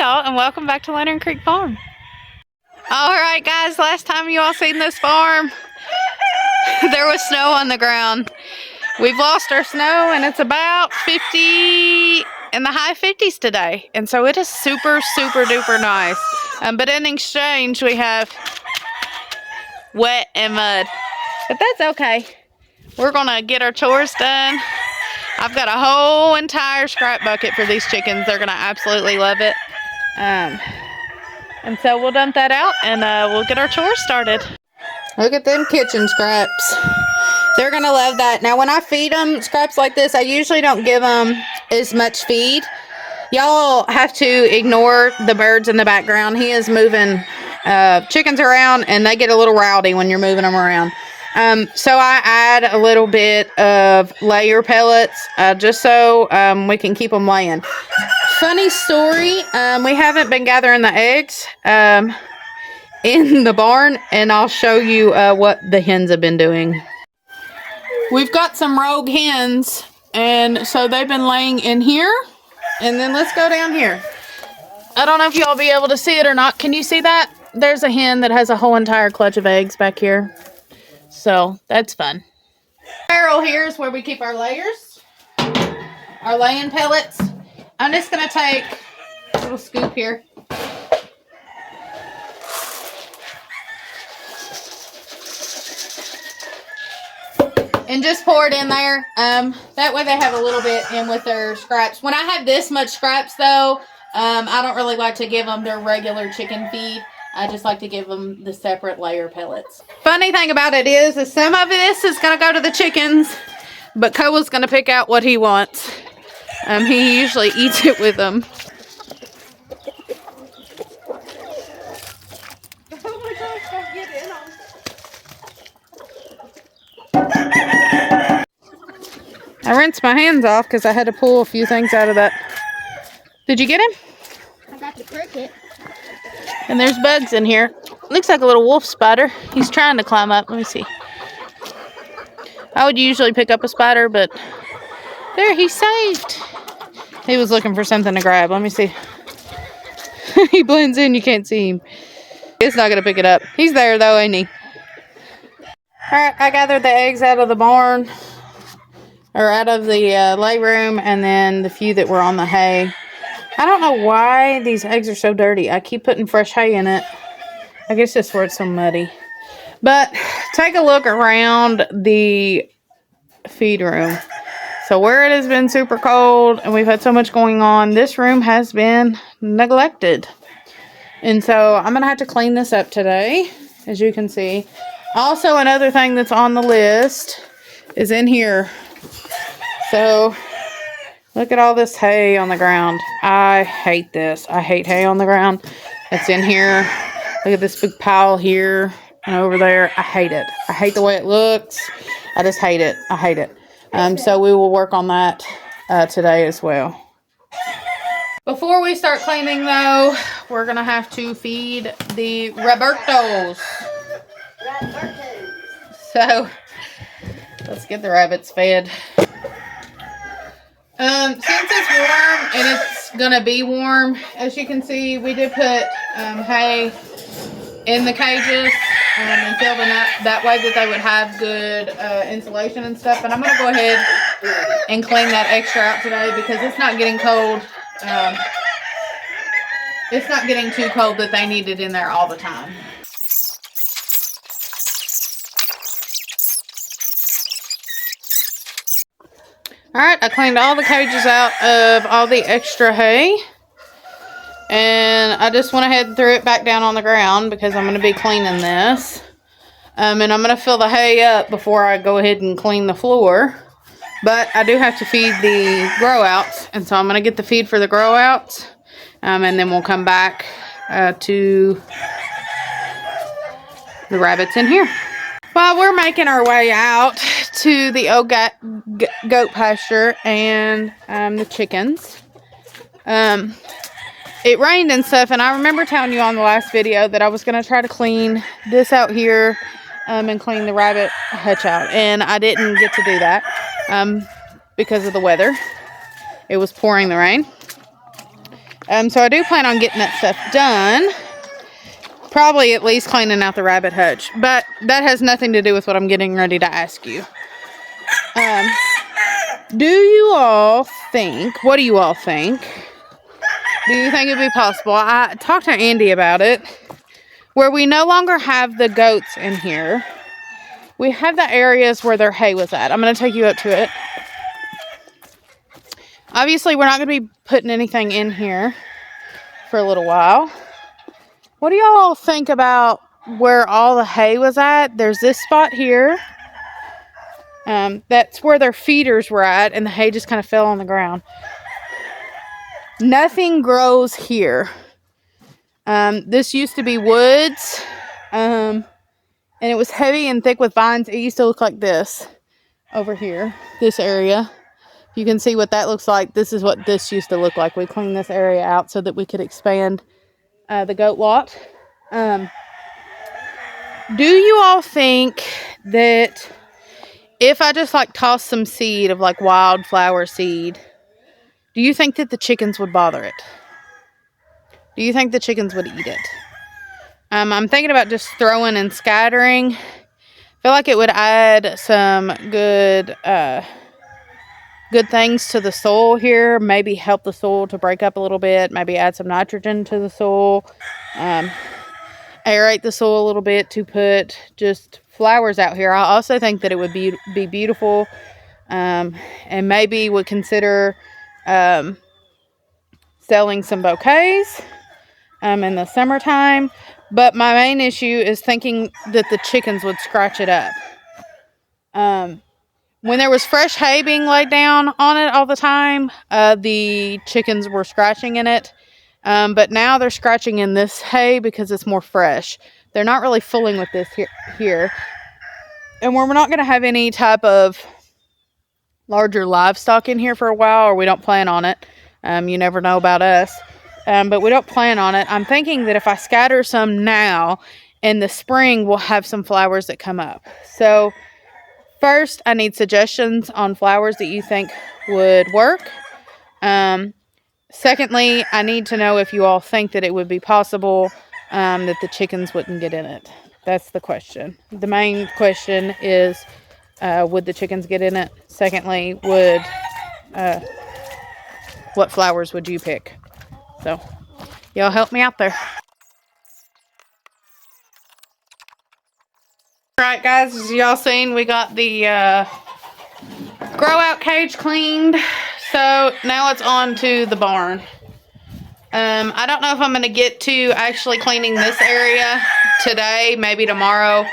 y'all, and welcome back to Lantern Creek Farm. Alright guys, last time you all seen this farm, there was snow on the ground. We've lost our snow and it's about 50 in the high 50s today. And so it is super duper nice. But in exchange we have wet and mud. But that's okay. We're gonna get our chores done. I've got a whole entire scrap bucket for these chickens. They're gonna absolutely love it. And so we'll dump that out and we'll get our chores started. Look at them kitchen scraps. They're gonna love that. Now when I feed them scraps like this, I usually don't give them as much feed. Y'all have to ignore the birds in the background. He is moving chickens around and they get a little rowdy when you're moving them around. So I add a little bit of layer pellets just so we can keep them laying. Funny story, we haven't been gathering the eggs in the barn, and I'll show you what the hens have been doing. We've got some rogue hens, and so they've been laying in here, and then let's go down here. I don't know if y'all be able to see it or not. Can you see that? There's a hen that has a whole entire clutch of eggs back here. So that's fun. Barrel here is where we keep our layers, our laying pellets. I'm just going to take a little scoop here. And just pour it in there. That way they have a little bit in with their scraps. When I have this much scraps though, I don't really like to give them their regular chicken feed. I just like to give them the separate layer pellets. Funny thing about it is some of this is going to go to the chickens, but Koa's going to pick out what he wants. He usually eats it with them. Oh my gosh, don't get in on. I rinsed my hands off because I had to pull a few things out of that. Did you get him? I got the cricket. And there's bugs in here. Looks like a little wolf spider. He's trying to climb up. Let me see. I would usually pick up a spider, but there, he's saved. He was looking for something to grab. Let me see. He blends in. You can't see him. It's not going to pick it up. He's there, though, ain't he? Alright, I gathered the eggs out of the barn. Or out of the lay room. And then the few that were on the hay. I don't know why these eggs are so dirty. I keep putting fresh hay in it. I guess that's where it's so muddy. But take a look around the feed room. So where it has been super cold and we've had so much going on, this room has been neglected. And so I'm going to have to clean this up today, as you can see. Also, another thing that's on the list is in here. So look at all this hay on the ground. I hate this. I hate hay on the ground. It's in here. Look at this big pile here and over there. I hate it. I hate the way it looks. I just hate it. I hate it. So we will work on that today as well. Before we start cleaning though, we're going to have to feed the Robertos. So let's get the rabbits fed. Since it's warm, and it's gonna be warm, as you can see, we did put hay in the cages and filled them up that way that they would have good insulation and stuff. And I'm gonna go ahead and clean that extra out today because it's not getting cold. It's not getting too cold that they need it in there all the time. Alright, I cleaned all the cages out of all the extra hay. And I just went ahead and threw it back down on the ground because I'm going to be cleaning this. And I'm going to fill the hay up before I go ahead and clean the floor. But I do have to feed the grow outs. And so I'm going to get the feed for the grow outs. And then we'll come back to the rabbits in here. While we're making our way out to the old goat pasture and the chickens. It rained and stuff, and I remember telling you on the last video that I was going to try to clean this out here and clean the rabbit hutch out. And I didn't get to do that because of the weather. It was pouring the rain. So I do plan on getting that stuff done. Probably at least cleaning out the rabbit hutch. But that has nothing to do with what I'm getting ready to ask you. Do you all think, what do you all think? Do you think it'd be possible? I talked to Andy about it. Where we no longer have the goats in here. We have the areas where their hay was at. I'm going to take you up to it. Obviously, we're not going to be putting anything in here for a little while. What do y'all think about where all the hay was at? There's this spot here. That's where their feeders were at, and the hay just kind of fell on the ground. Nothing grows here. This used to be woods, and it was heavy and thick with vines. It used to look like this over here, this area. You can see what that looks like. This is what this used to look like. We cleaned this area out so that we could expand the goat lot. Do you all think that if I just like toss some seed of like wildflower seed, do you think that the chickens would bother it? Do you think the chickens would eat it? I'm thinking about just throwing and scattering. I feel like it would add some good things to the soil here. Maybe help the soil to break up a little bit. Maybe add some nitrogen to the soil. Aerate the soil a little bit to put just flowers out here. I also think that it would be beautiful. And maybe would consider selling some bouquets in the summertime. But my main issue is thinking that the chickens would scratch it up. When there was fresh hay being laid down on it all the time, the chickens were scratching in it. But now they're scratching in this hay because it's more fresh. They're not really fooling with this here. And we're not going to have any type of larger livestock in here for a while, or we don't plan on it. You never know about us. But we don't plan on it. I'm thinking that if I scatter some now, in the spring, we'll have some flowers that come up. So first, I need suggestions on flowers that you think would work. Secondly, I need to know if you all think that it would be possible that the chickens wouldn't get in it. That's the question. The main question is, would the chickens get in it? Secondly, what flowers would you pick? So, y'all help me out there. Alright guys, as y'all seen, we got the grow out cage cleaned. So now it's on to the barn. I don't know if I'm going to get to actually cleaning this area today, maybe tomorrow.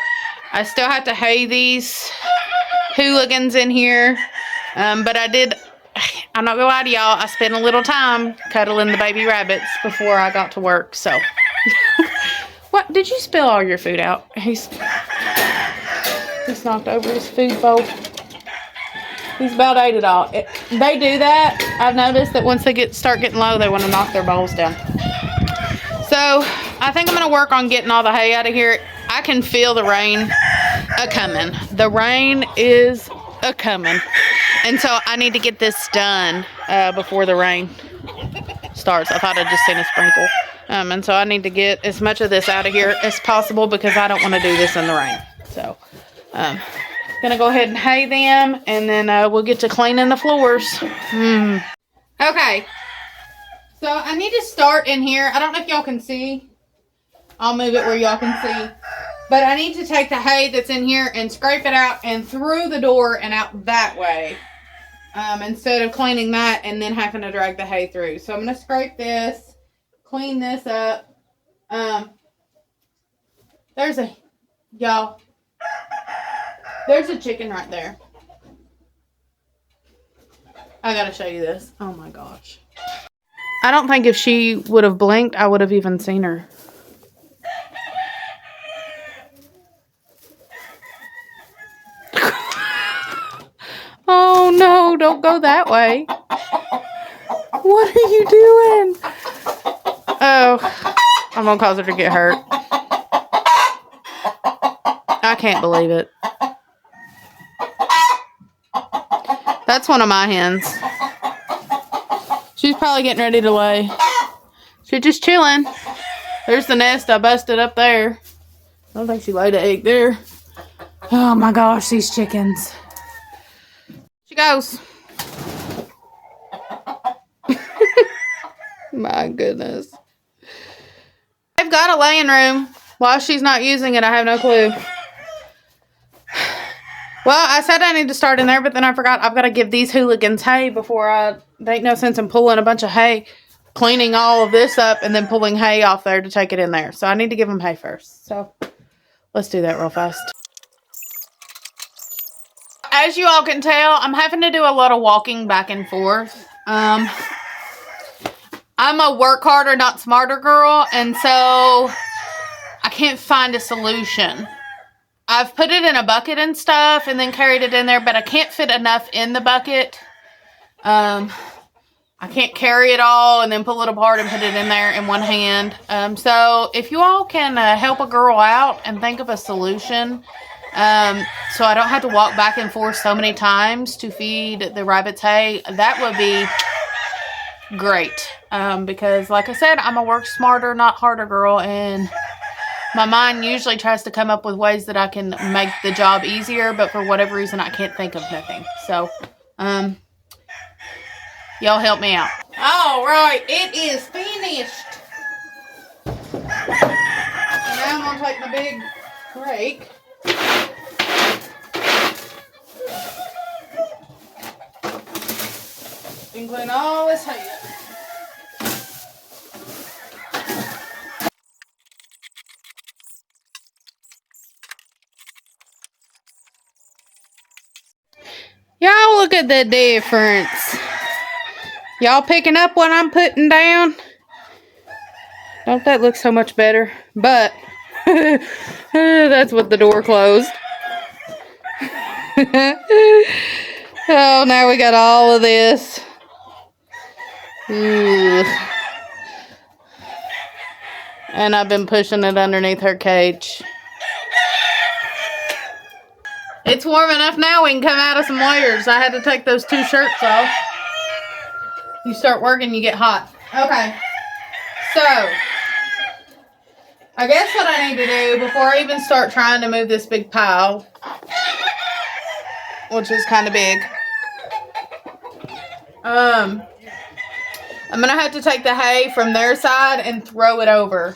I still have to hay these hooligans in here. But I'm not going to lie to y'all, I spent a little time cuddling the baby rabbits before I got to work, so. What, did you spill all your food out? He's knocked over his food bowl. He's about ate it all. They do that. I've noticed that once they start getting low, they want to knock their bowls down. So, I think I'm going to work on getting all the hay out of here. I can feel the rain a-coming. The rain is a-coming. And so, I need to get this done before the rain starts. I thought I'd just seen a sprinkle. And so, I need to get as much of this out of here as possible because I don't want to do this in the rain. So, gonna go ahead and hay them, and then we'll get to cleaning the floors. Okay, so I need to start in here. I don't know if y'all can see. I'll move it where y'all can see. But I need to take the hay that's in here and scrape it out and through the door and out that way. Instead of cleaning that and then having to drag the hay through. So I'm gonna scrape this, clean this up. There's a chicken right there. I gotta show you this. Oh my gosh. I don't think if she would have blinked, I would have even seen her. Oh no, don't go that way. What are you doing? Oh, I'm gonna cause her to get hurt. I can't believe it. That's one of my hens. She's probably getting ready to lay. She's just chilling. There's the nest I busted up there. I don't think she laid an egg there. Oh my gosh, these chickens. She goes. My goodness. I've got a laying room. While she's not using it, I have no clue. Well, I said I need to start in there, but then I forgot I've got to give these hooligans hay before there ain't no sense in pulling a bunch of hay, cleaning all of this up, and then pulling hay off there to take it in there. So I need to give them hay first. So let's do that real fast. As you all can tell, I'm having to do a lot of walking back and forth. I'm a work harder, not smarter girl, and so I can't find a solution. I've put it in a bucket and stuff and then carried it in there, but I can't fit enough in the bucket. I can't carry it all and then pull it apart and put it in there in one hand. So if you all can help a girl out and think of a solution, so I don't have to walk back and forth so many times to feed the rabbits hay, that would be great. Because like I said, I'm a work smarter, not harder girl, and my mind usually tries to come up with ways that I can make the job easier, but for whatever reason, I can't think of nothing. So, y'all help me out. All right, it is finished. Now I'm gonna take my big rake. And clean all this hay up. Y'all look at the difference. Y'all picking up what I'm putting down? Don't that look so much better? But that's what the door closed. Oh, now we got all of this. Ugh. And I've been pushing it underneath her cage. It's warm enough now we can come out of some layers. I had to take those 2 shirts off. You start working, you get hot. Okay. So, I guess what I need to do before I even start trying to move this big pile, which is kind of big, I'm going to have to take the hay from their side and throw it over.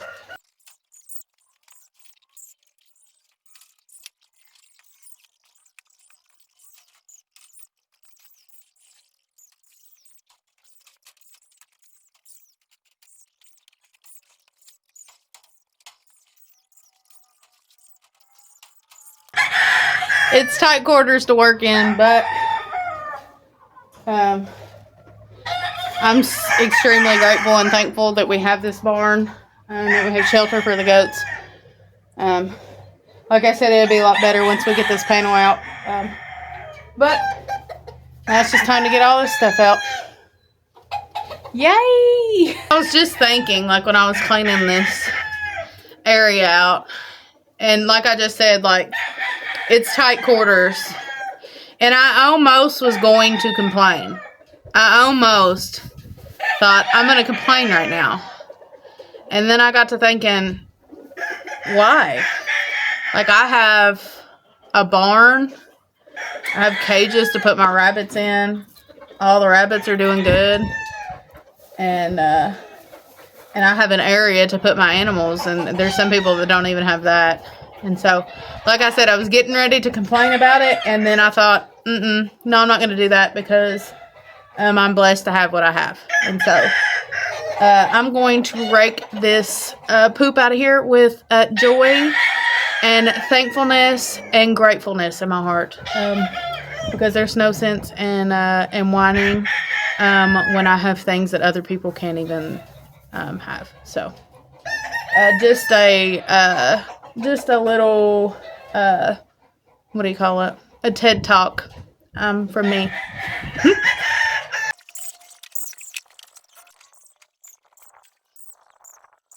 It's tight quarters to work in, but I'm extremely grateful and thankful that we have this barn and that we have shelter for the goats. Like I said, it'll be a lot better once we get this panel out. But now it's just time to get all this stuff out. Yay! I was just thinking, like when I was cleaning this area out, and like I just said, like, it's tight quarters. And I almost was going to complain. I almost thought, I'm going to complain right now. And then I got to thinking, why? Like, I have a barn. I have cages to put my rabbits in. All the rabbits are doing good. And I have an area to put my animals. And there's some people that don't even have that. And so, like I said, I was getting ready to complain about it, and then I thought, no, I'm not going to do that because I'm blessed to have what I have. And so, I'm going to rake this poop out of here with joy and thankfulness and gratefulness in my heart, because there's no sense in whining when I have things that other people can't even have. So, just a little, what do you call it? A TED Talk from me.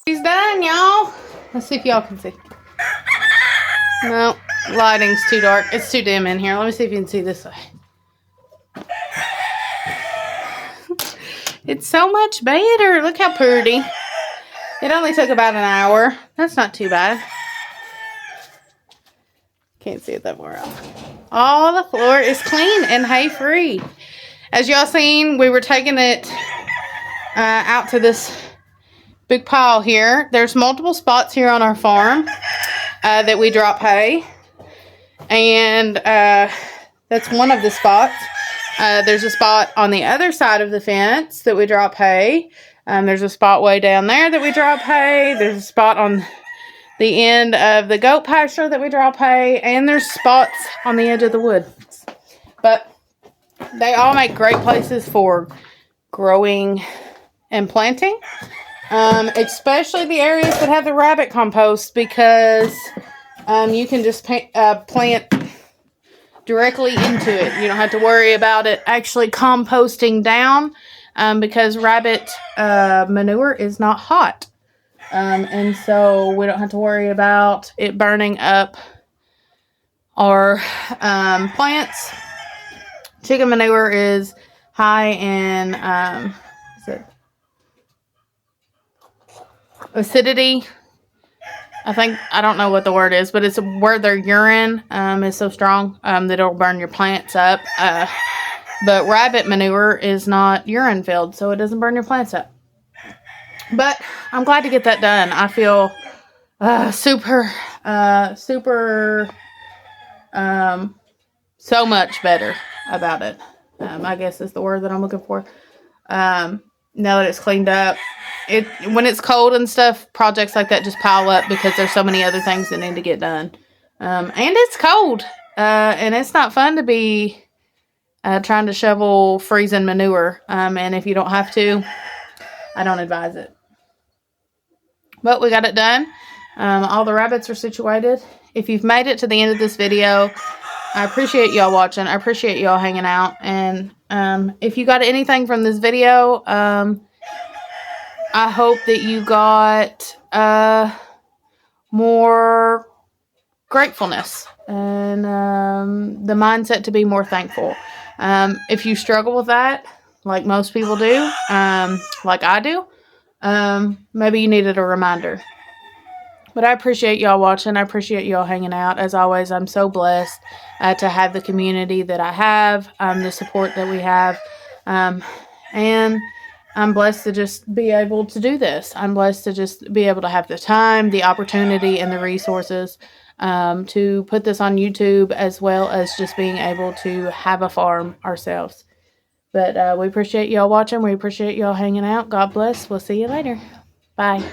He's done, y'all. Let's see if y'all can see. No, lighting's too dark. It's too dim in here. Let me see if you can see this way. It's so much better. Look how pretty. It only took about an hour. That's not too bad. Can't see it that far out. All the floor is clean and hay-free. As y'all seen, we were taking it out to this big pile here. There's multiple spots here on our farm that we drop hay. And that's one of the spots. There's a spot on the other side of the fence that we drop hay. There's a spot way down there that we drop hay. There's a spot on the end of the goat pasture that we drop hay. And there's spots on the edge of the woods. But they all make great places for growing and planting. Especially the areas that have the rabbit compost, because you can just plant directly into it. You don't have to worry about it actually composting down, because rabbit manure is not hot. And so we don't have to worry about it burning up our plants. Chicken manure is high in acidity. I don't know what the word is, but it's where their urine is so strong that it'll burn your plants up. But rabbit manure is not urine filled, so it doesn't burn your plants up. But I'm glad to get that done. I feel super, so much better about it. I guess is the word that I'm looking for. Now that it's cleaned up. When it's cold and stuff, projects like that just pile up because there's so many other things that need to get done. And it's cold. And it's not fun to be trying to shovel freezing manure. And if you don't have to, I don't advise it. But we got it done. All the rabbits are situated. If you've made it to the end of this video, I appreciate y'all watching. I appreciate y'all hanging out. And if you got anything from this video, I hope that you got more gratefulness and the mindset to be more thankful. If you struggle with that, like most people do, like I do, maybe you needed a reminder. But I appreciate y'all watching. I appreciate y'all hanging out. As always, I'm so blessed to have the community that I have, the support that we have, and I'm blessed to just be able to do this. I'm blessed to just be able to have the time, the opportunity, and the resources to put this on YouTube, as well as just being able to have a farm ourselves. But we appreciate y'all watching. We appreciate y'all hanging out. God bless. We'll see you later. Bye.